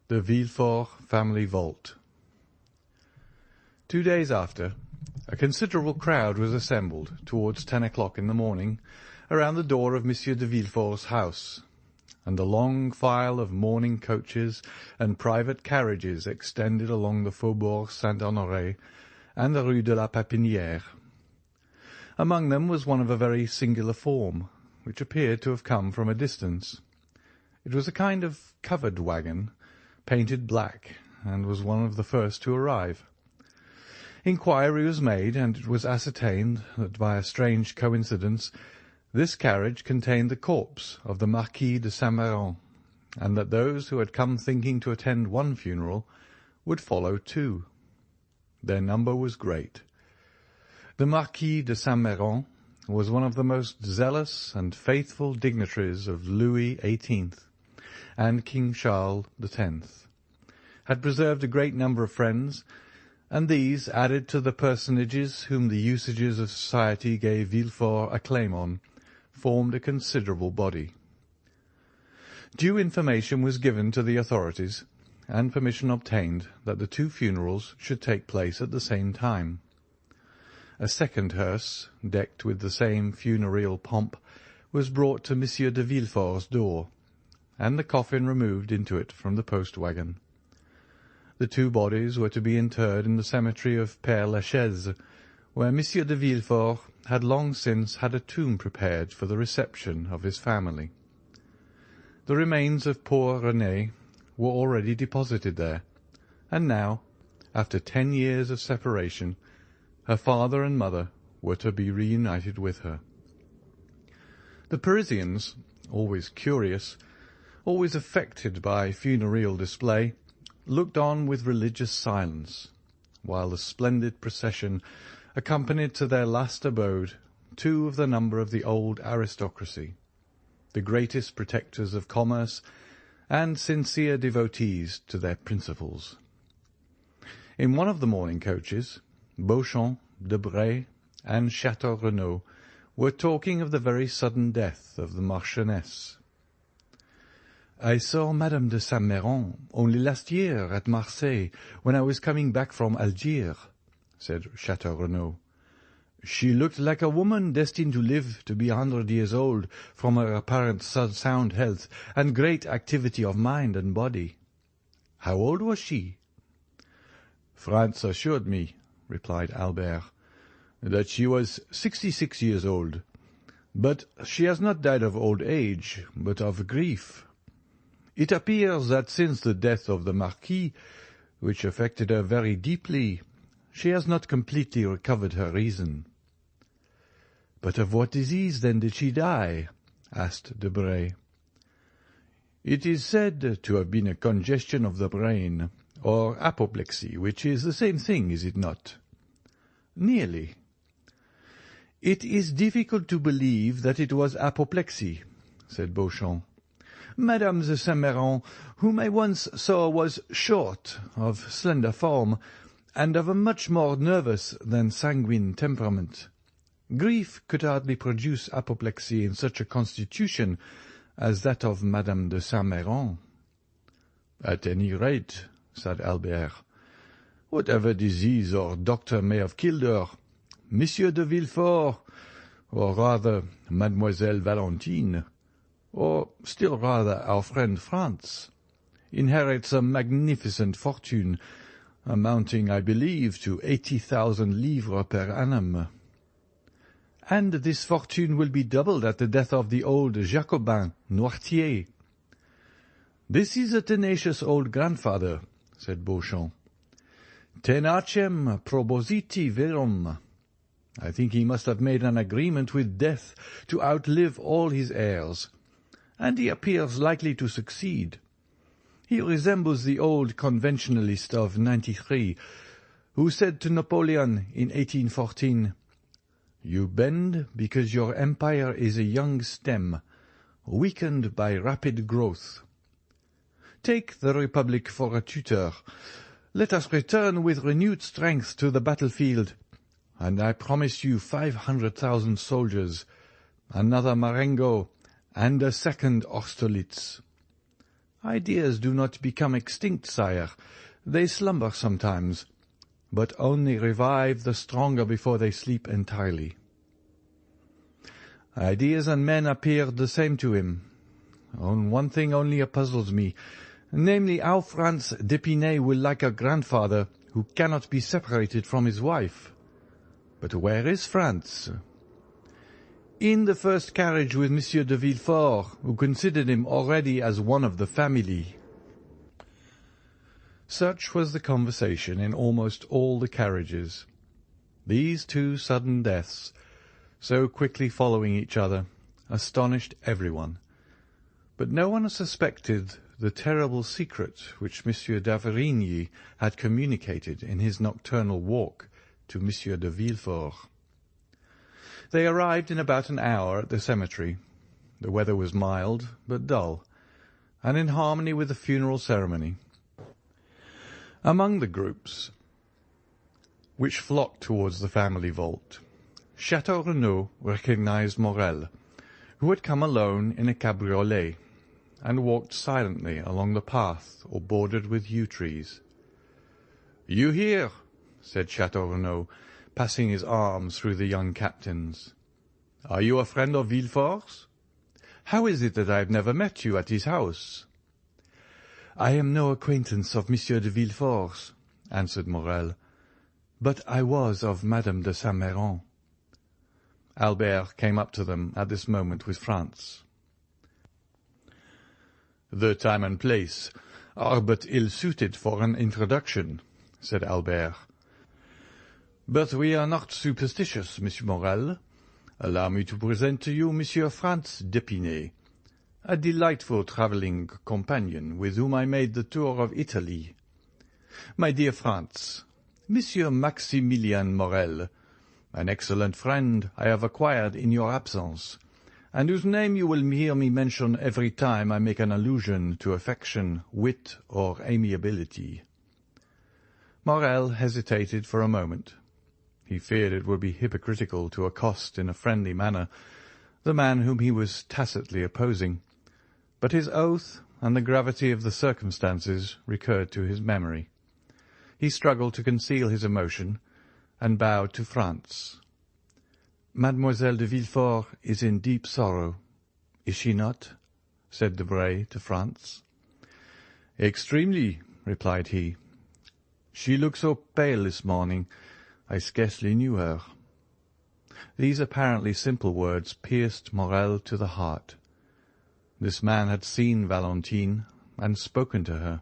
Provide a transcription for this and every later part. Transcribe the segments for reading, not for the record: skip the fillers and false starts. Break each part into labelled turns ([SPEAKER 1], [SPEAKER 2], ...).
[SPEAKER 1] The Villefort family vault. 2 days after, a considerable crowd was assembled, towards 10 o'clock in the morning, around the door of Monsieur de Villefort's house, and a long file of mourning coaches and private carriages extended along the Faubourg Saint-Honoré and the Rue de la Pépinière. Among them was one of a very singular form, which appeared to have come from a distance. It was a kind of covered wagon, painted black, and was one of the first to arrive. Inquiry was made, and it was ascertained that by a strange coincidence this carriage contained the corpse of the Marquis de Saint-Méran, and that those who had come thinking to attend one funeral would follow two. Their number was great. The Marquis de Saint-Méran was one of the most zealous and faithful dignitaries of Louis XVIII and King Charles X, had preserved a great number of friends, and these, added to the personages whom the usages of society gave Villefort a claim on, formed a considerable body. Due information was given to the authorities, and permission obtained that the two funerals should take place at the same time. A second hearse, decked with the same funereal pomp, was brought to Monsieur de Villefort's door, and the coffin removed into it from the post-wagon. The two bodies were to be interred in the cemetery of Père-Lachaise, where Monsieur de Villefort had long since had a tomb prepared for the reception of his family. The remains of poor Renée were already deposited there, and now, after 10 years of separation, her father and mother were to be reunited with her. The Parisians, always curious, always affected by funereal display, looked on with religious silence, while the splendid procession accompanied to their last abode two of the number of the old aristocracy, the greatest protectors of commerce and sincere devotees to their principles. In one of the mourning coaches, Beauchamp, Debray, and Château Renaud were talking of the very sudden death of the Marchioness. "I saw Madame de Saint-Méran only last year at Marseilles, when I was coming back from Algiers," said Château Renaud. "She looked like a woman destined to live to be 100 years old, from her apparent sound health and great activity of mind and body. How old was she?" "France assured me," replied Albert, "that she was 66 years old. But she has not died of old age, but of grief. It appears that since the death of the Marquis, which affected her very deeply, she has not completely recovered her reason." "But of what disease, then, did she die?" asked Debray. "It is said to have been a congestion of the brain, or apoplexy, which is the same thing, is it not?" "Nearly." "It is difficult to believe that it was apoplexy," said Beauchamp. "Madame de Saint-Méran, whom I once saw, was short, of slender form, and of a much more nervous than sanguine temperament. Grief could hardly produce apoplexy in such a constitution as that of Madame de Saint-Méran." "At any rate," said Albert, "whatever disease or doctor may have killed her, Monsieur de Villefort, or rather Mademoiselle Valentine, or still rather our friend France, inherits a magnificent fortune, amounting, I believe, to 80,000 livres per annum." "And this fortune will be doubled at the death of the old Jacobin, Noirtier." "This is a tenacious old grandfather," said Beauchamp. "Tenacem propositi verum. I think he must have made an agreement with death to outlive all his heirs, and he appears likely to succeed. He resembles the old conventionalist of '93, who said to Napoleon in 1814, 'You bend because your empire is a young stem, weakened by rapid growth.' Take the Republic for a tutor. Let us return with renewed strength to the battlefield, and I promise you 500,000 soldiers, another Marengo, and a second Austerlitz. Ideas do not become extinct, sire. They slumber sometimes, but only revive the stronger before they sleep entirely. Ideas and men appeared the same to him. On one thing only puzzles me, namely how Franz d'Épinay will like a grandfather who cannot be separated from his wife. But where is Franz? In the first carriage with Monsieur de Villefort, who considered him already as one of the family. Such was the conversation in almost all the carriages. These two sudden deaths, so quickly following each other, astonished everyone. But no one suspected the terrible secret which Monsieur d'Avrigny had communicated in his nocturnal walk to Monsieur de Villefort. They arrived in about an hour at the cemetery. The weather was mild but dull, and in harmony with the funeral ceremony. Among the groups which flocked towards the family vault, Chateau Renaud recognized Morel, who had come alone in a cabriolet, and walked silently along the path all bordered with yew trees. "You here?" said Chateau Renaud, passing his arms through the young captain's. "Are you a friend of Villefort's? How is it that I have never met you at his house?" "I am no acquaintance of Monsieur de Villefort's," answered Morel, "but I was of Madame de Saint-Méran." Albert came up to them at this moment with Franz. "The time and place are but ill-suited for an introduction," said Albert. "But we are not superstitious, Monsieur Morel. Allow me to present to you Monsieur Franz d'Épinay, a delightful travelling companion with whom I made the tour of Italy. My dear Franz, Monsieur Maximilian Morel, an excellent friend I have acquired in your absence, and whose name you will hear me mention every time I make an allusion to affection, wit, or amiability." Morel hesitated for a moment. He feared it would be hypocritical to accost in a friendly manner the man whom he was tacitly opposing, but his oath and the gravity of the circumstances recurred to his memory. He struggled to conceal his emotion, and bowed to Franz. "Mademoiselle de Villefort is in deep sorrow, is she not?" said Debray to Franz. "Extremely," replied he. "She looked so pale this morning, I scarcely knew her." These apparently simple words pierced Morel to the heart. This man had seen Valentine and spoken to her.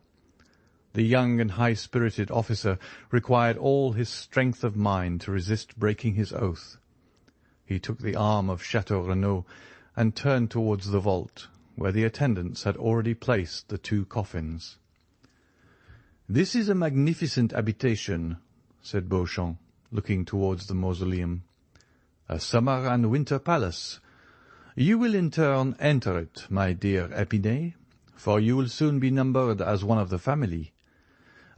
[SPEAKER 1] The young and high-spirited officer required all his strength of mind to resist breaking his oath. He took the arm of Chateau Renaud and turned towards the vault, where the attendants had already placed the two coffins. "This is a magnificent habitation," said Beauchamp, looking towards the mausoleum. "A summer and winter palace. You will in turn enter it, my dear Épinay, for you will soon be numbered as one of the family.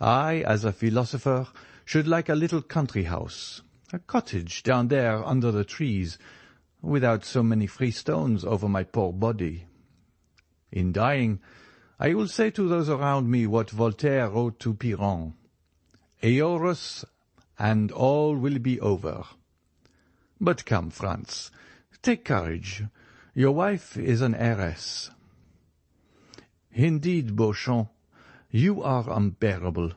[SPEAKER 1] I, as a philosopher, should like a little country house, a cottage down there under the trees, without so many free stones over my poor body. In dying, I will say to those around me what Voltaire wrote to Piron, 'Eorus, and all will be over.' But come, Franz, take courage. Your wife is an heiress." "Indeed, Beauchamp, you are unbearable.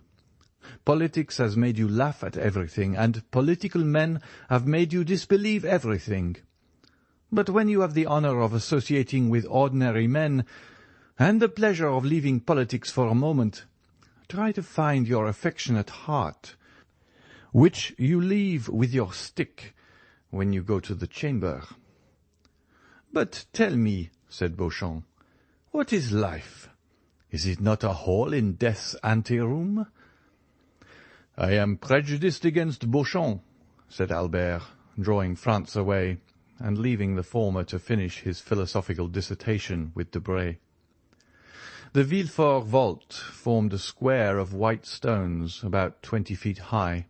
[SPEAKER 1] Politics has made you laugh at everything, and political men have made you disbelieve everything. But when you have the honour of associating with ordinary men, and the pleasure of leaving politics for a moment, try to find your affectionate heart, which you leave with your stick when you go to the chamber." "But tell me," said Beauchamp, "what is life? Is it not a hole in death's anteroom?" "I am prejudiced against Beauchamp," said Albert, drawing Franz away, and leaving the former to finish his philosophical dissertation with Debray. The Villefort vault formed a square of white stones about 20 feet high.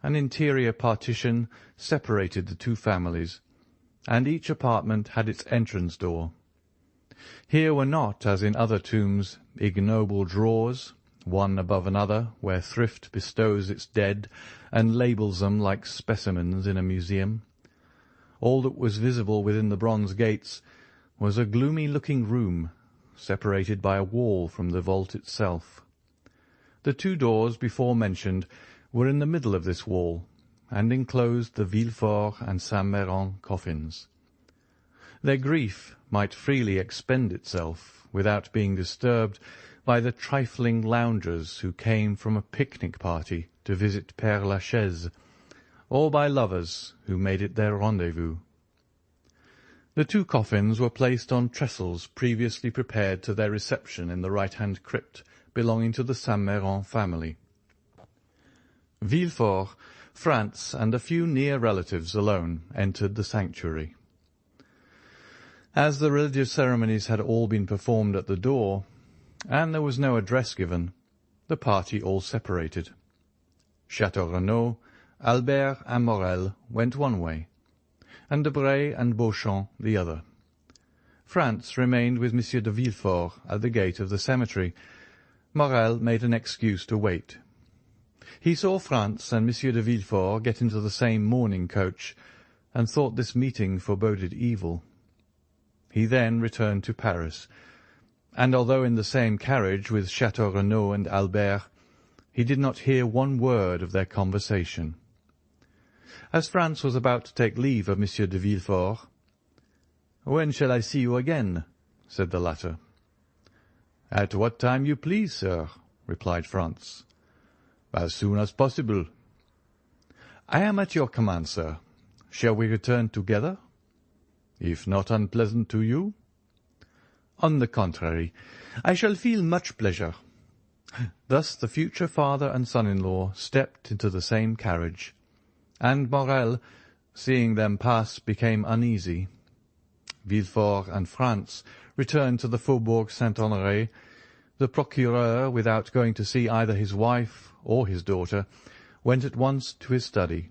[SPEAKER 1] An interior partition separated the two families, and each apartment had its entrance door. Here were not, as in other tombs, ignoble drawers, one above another, where thrift bestows its dead and labels them like specimens in a museum. All that was visible within the bronze gates was a gloomy-looking room, separated by a wall from the vault itself. The two doors before mentioned were in the middle of this wall, and enclosed the Villefort and Saint-Méran coffins. Their grief might freely expend itself without being disturbed by the trifling loungers who came from a picnic party to visit Père Lachaise, or by lovers who made it their rendezvous. The two coffins were placed on trestles previously prepared to their reception in the right-hand crypt belonging to the Saint-Méran family. Villefort, Franz, and a few near relatives alone entered the sanctuary. As the religious ceremonies had all been performed at the door, and there was no address given, the party all separated. Château Renaud, Albert, and Morel went one way, and Debray and Beauchamp the other. Franz remained with Monsieur de Villefort at the gate of the cemetery. Morel made an excuse to wait. He saw Franz and Monsieur de Villefort get into the same mourning coach, and thought this meeting foreboded evil. He then returned to Paris, and although in the same carriage with Château Renaud and Albert, he did not hear one word of their conversation. As Franz was about to take leave of Monsieur de Villefort, "When shall I see you again?" said the latter. "At what time you please, sir," replied Franz. "As soon as possible." "I am at your command, sir. Shall we return together?" "If not unpleasant to you?" "On the contrary, I shall feel much pleasure." Thus the future father and son-in-law stepped into the same carriage, and Morel, seeing them pass, became uneasy. Villefort and Franz returned to the Faubourg Saint-Honoré. The procureur, without going to see either his wife or his daughter, went at once to his study,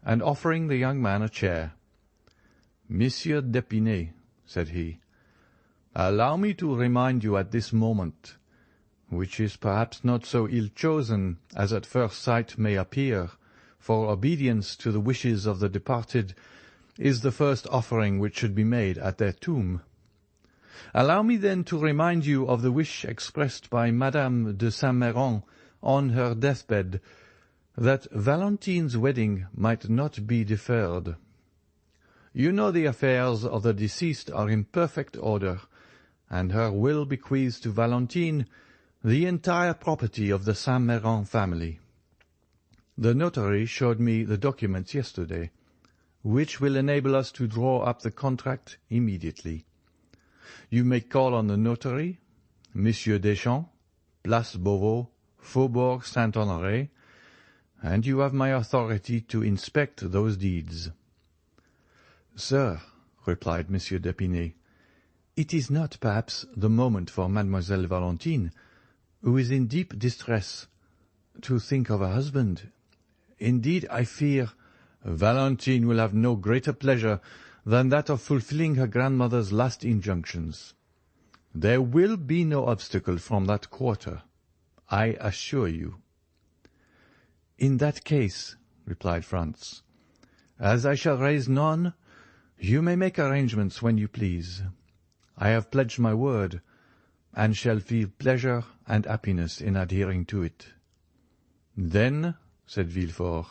[SPEAKER 1] and offering the young man a chair, "Monsieur d'Épinay," said he, "allow me to remind you at this moment, which is perhaps not so ill-chosen as at first sight may appear, for obedience to the wishes of the departed is the first offering which should be made at their tomb. Allow me then to remind you of the wish expressed by Madame de Saint-Méran on her deathbed, that Valentine's wedding might not be deferred. You know the affairs of the deceased are in perfect order, and her will bequeaths to Valentine the entire property of the Saint-Méran family. The notary showed me the documents yesterday, which will enable us to draw up the contract immediately. You may call on the notary, Monsieur Deschamps, Place Beauvau, Faubourg Saint-Honoré, and you have my authority to inspect those deeds." "Sir," replied Monsieur d'Épinay, "it is not perhaps the moment for Mademoiselle Valentine, who is in deep distress, to think of her husband. Indeed, I fear—" "Valentine will have no greater pleasure than that of fulfilling her grandmother's last injunctions. There will be no obstacle from that quarter, I assure you." "In that case," replied Franz, "as I shall raise none, you may make arrangements when you please. I have pledged my word, and shall feel pleasure and happiness in adhering to it." "Then," said Villefort,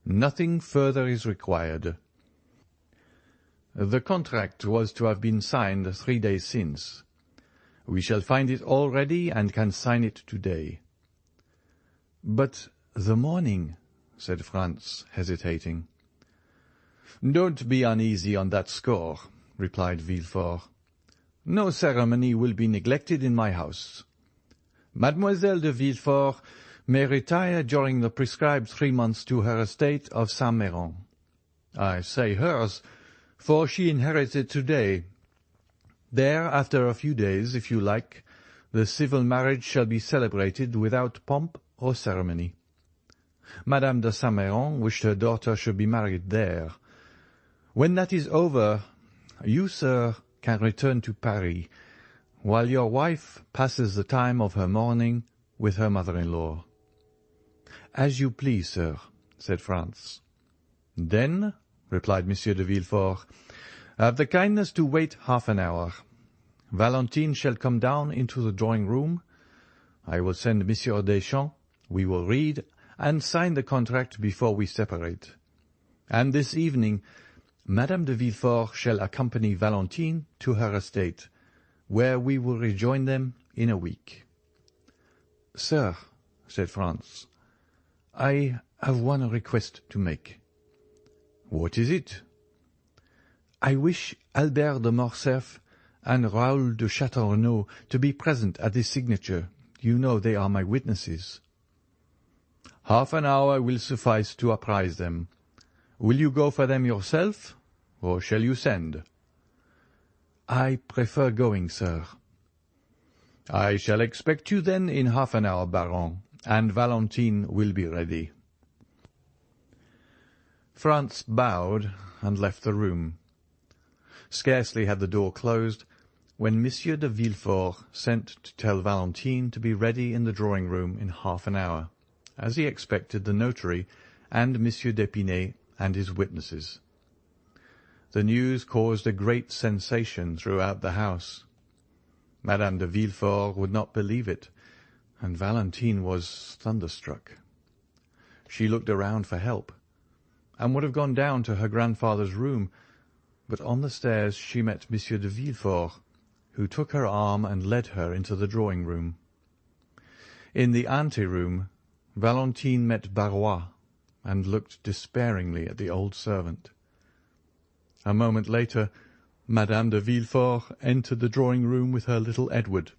[SPEAKER 1] "nothing further is required. The contract was to have been signed 3 days since. We shall find it all ready and can sign it today." "But the morning," said Franz, hesitating. "Don't be uneasy on that score," replied Villefort. "No ceremony will be neglected in my house. Mademoiselle de Villefort may retire during the prescribed 3 months to her estate of Saint-Méran. I say hers, for she inherits it today. There, after a few days, if you like, the civil marriage shall be celebrated without pomp or ceremony. Madame de Saint-Méran wished her daughter should be married there. When that is over, you, sir, can return to Paris, while your wife passes the time of her mourning with her mother-in-law." "As you please, sir," said Franz. "Then," replied Monsieur de Villefort, "have the kindness to wait half an hour. Valentine shall come down into the drawing-room. I will send Monsieur Deschamps. We will read and sign the contract before we separate. And this evening Madame de Villefort shall accompany Valentine to her estate, where we will rejoin them in a week." "Sir," said Franz, "I have one request to make." "What is it?" "I wish Albert de Morcerf and Raoul de Château-Renaud to be present at this signature. You know they are my witnesses." "Half an hour will suffice to apprise them. Will you go for them yourself, or shall you send?" "I prefer going, sir." "I shall expect you then in half an hour, Baron, and Valentine will be ready." Franz bowed and left the room. Scarcely had the door closed when Monsieur de Villefort sent to tell Valentine to be ready in the drawing-room in half an hour, as he expected the notary and Monsieur d'Épinay and his witnesses. The news caused a great sensation throughout the house. Madame de Villefort would not believe it, and Valentine was thunderstruck. She looked around for help, and would have gone down to her grandfather's room, but on the stairs she met Monsieur de Villefort, who took her arm and led her into the drawing-room. In the ante-room Valentine met Barrois, and looked despairingly at the old servant. A moment later Madame de Villefort entered the drawing-room with her little Edward.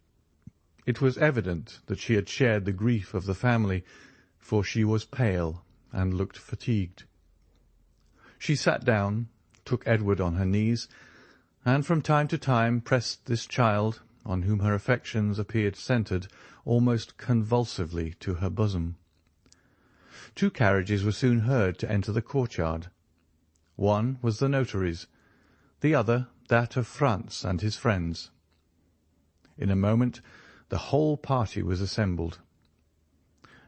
[SPEAKER 1] It was evident that she had shared the grief of the family, for she was pale and looked fatigued. She sat down, took Edward on her knees, and from time to time pressed this child, on whom her affections appeared centred, almost convulsively to her bosom. Two carriages were soon heard to enter the courtyard. One was the notary's, the other that of Franz and his friends. In a moment the whole party was assembled.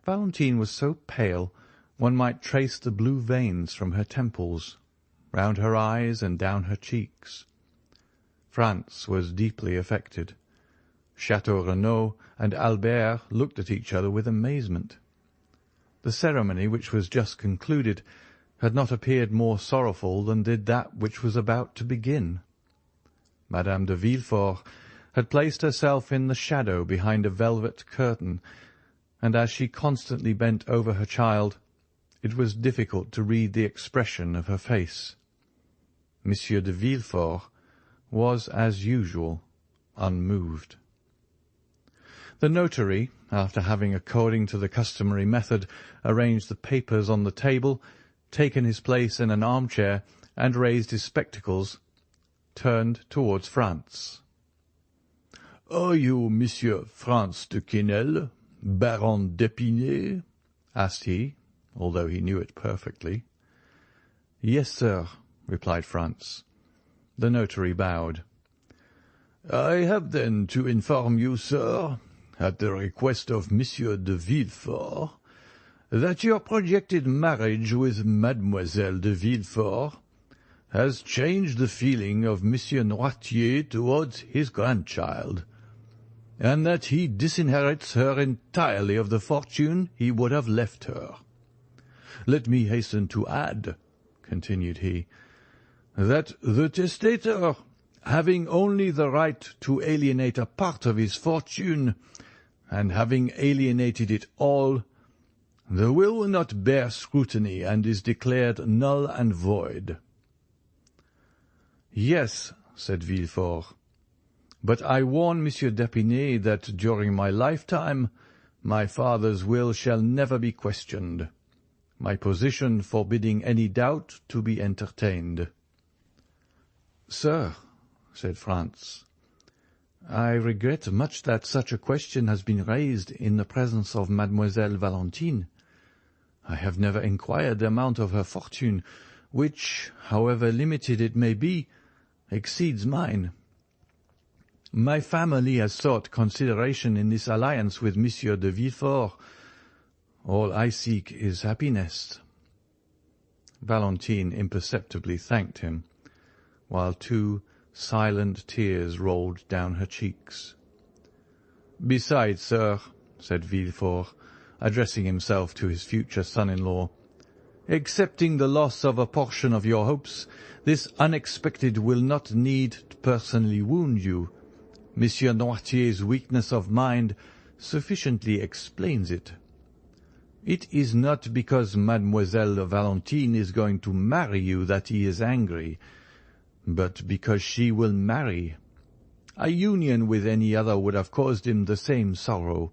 [SPEAKER 1] Valentine was so pale one might trace the blue veins from her temples, round her eyes and down her cheeks. Franz was deeply affected. Château-Renaud and Albert looked at each other with amazement. The ceremony, which was just concluded, had not appeared more sorrowful than did that which was about to begin. Madame de Villefort had placed herself in the shadow behind a velvet curtain, and as she constantly bent over her child, it was difficult to read the expression of her face. Monsieur de Villefort was, as usual, unmoved. The notary, after having, according to the customary method, arranged the papers on the table, taken his place in an armchair, and raised his spectacles, turned towards Franz. "Are you Monsieur Franz de Quesnel, Baron d'Épinay?" asked he, although he knew it perfectly. "Yes, sir," replied Franz. The notary bowed. "I have then to inform you, sir, at the request of Monsieur de Villefort, that your projected marriage with Mademoiselle de Villefort has changed the feeling of Monsieur Noirtier towards his grandchild, and that he disinherits her entirely of the fortune he would have left her. Let me hasten to add," continued he, "that the testator, having only the right to alienate a part of his fortune, and having alienated it all, the will not bear scrutiny and is declared null and void." "Yes," said Villefort, "but I warn Monsieur d'Épinay that during my lifetime my father's will shall never be questioned, my position forbidding any doubt to be entertained." "Sir," said Franz, "I regret much that such a question has been raised in the presence of Mademoiselle Valentine. I have never inquired the amount of her fortune, which, however limited it may be, exceeds mine, My family has sought consideration in this alliance with Monsieur de Villefort. All I seek is happiness." Valentine imperceptibly thanked him, while 2 silent tears rolled down her cheeks. "Besides, sir," said Villefort, addressing himself to his future son-in-law, "excepting the loss of a portion of your hopes, this unexpected will not need to personally wound you. Monsieur Noirtier's weakness of mind sufficiently explains it. It is not because Mademoiselle Valentine is going to marry you that he is angry, but because she will marry. A union with any other would have caused him the same sorrow.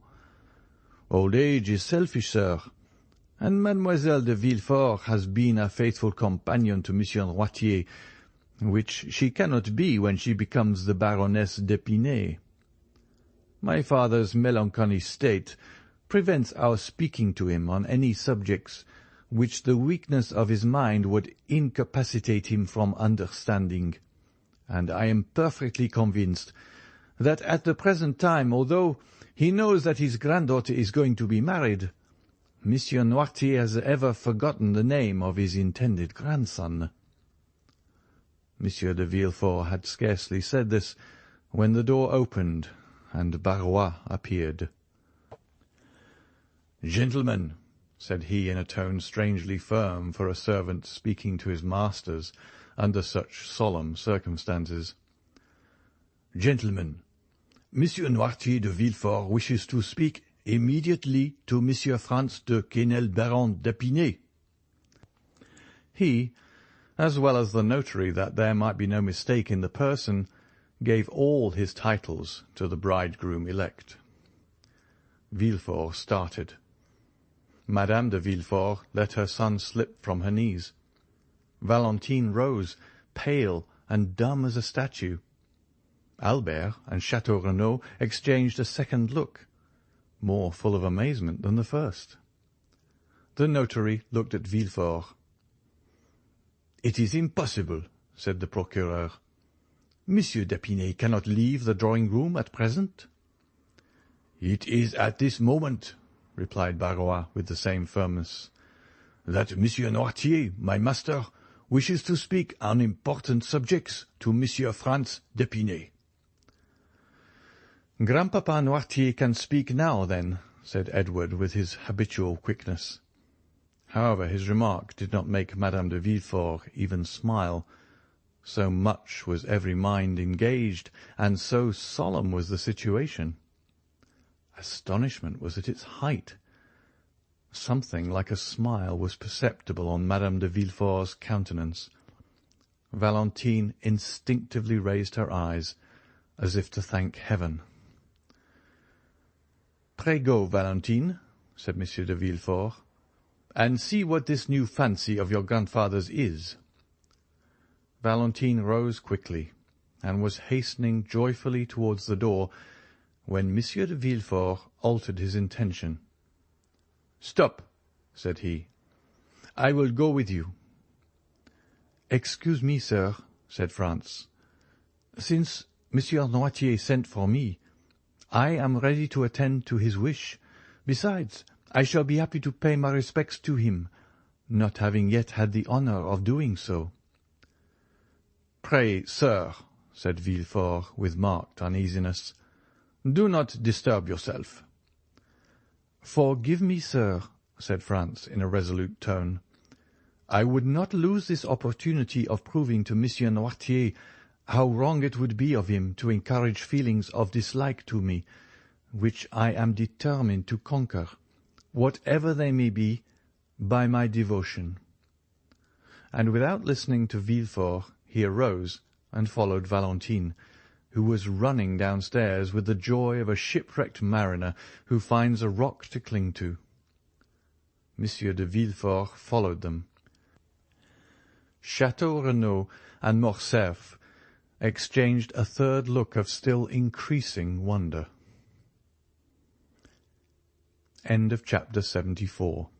[SPEAKER 1] Old age is selfish, sir, and Mademoiselle de Villefort has been a faithful companion to Monsieur Noirtier, which she cannot be when she becomes the Baroness d'Épinay. My father's melancholy state prevents our speaking to him on any subjects which the weakness of his mind would incapacitate him from understanding, and I am perfectly convinced that at the present time, although he knows that his granddaughter is going to be married, Monsieur Noirtier has ever forgotten the name of his intended grandson." Monsieur de Villefort had scarcely said this when the door opened and Barrois appeared. "Gentlemen," said he in a tone strangely firm for a servant speaking to his masters under such solemn circumstances, "Gentlemen, Monsieur Noirtier de Villefort wishes to speak immediately to Monsieur Franz de Quesnel, Baron d'Épinay." He, as well as the notary, that there might be no mistake in the person, gave all his titles to the bridegroom-elect. Villefort started. Madame de Villefort let her son slip from her knees. Valentine rose, pale and dumb as a statue. Albert and Château Renaud exchanged a second look, more full of amazement than the first. The notary looked at Villefort. "It is impossible," said the procureur. "Monsieur d'Épinay cannot leave the drawing-room at present." "It is at this moment," replied Barrois with the same firmness, "that Monsieur Noirtier, my master, wishes to speak on important subjects to Monsieur Franz d'Épinay." "Grandpapa Noirtier can speak now, then," said Edward with his habitual quickness. However, his remark did not make Madame de Villefort even smile, so much was every mind engaged, and so solemn was the situation. Astonishment was at its height. Something like a smile was perceptible on Madame de Villefort's countenance. Valentine instinctively raised her eyes, as if to thank heaven. "Pray go, Valentine," said Monsieur de Villefort, "and see what this new fancy of your grandfather's is." Valentine rose quickly, and was hastening joyfully towards the door, when Monsieur de Villefort altered his intention. "Stop," said he. "I will go with you." "Excuse me, sir," said Franz. "Since Monsieur Noirtier sent for me, I am ready to attend to his wish. Besides, I shall be happy to pay my respects to him, not having yet had the honour of doing so." "Pray, sir," said Villefort with marked uneasiness, "do not disturb yourself." "Forgive me, sir," said Franz in a resolute tone. "I would not lose this opportunity of proving to Monsieur Noirtier how wrong it would be of him to encourage feelings of dislike to me, which I am determined to conquer, whatever they may be, by my devotion." And without listening to Villefort, he arose and followed Valentine, who was running downstairs with the joy of a shipwrecked mariner who finds a rock to cling to. Monsieur de Villefort followed them. Château Renaud and Morcerf exchanged a third look of still increasing wonder. End of chapter 74.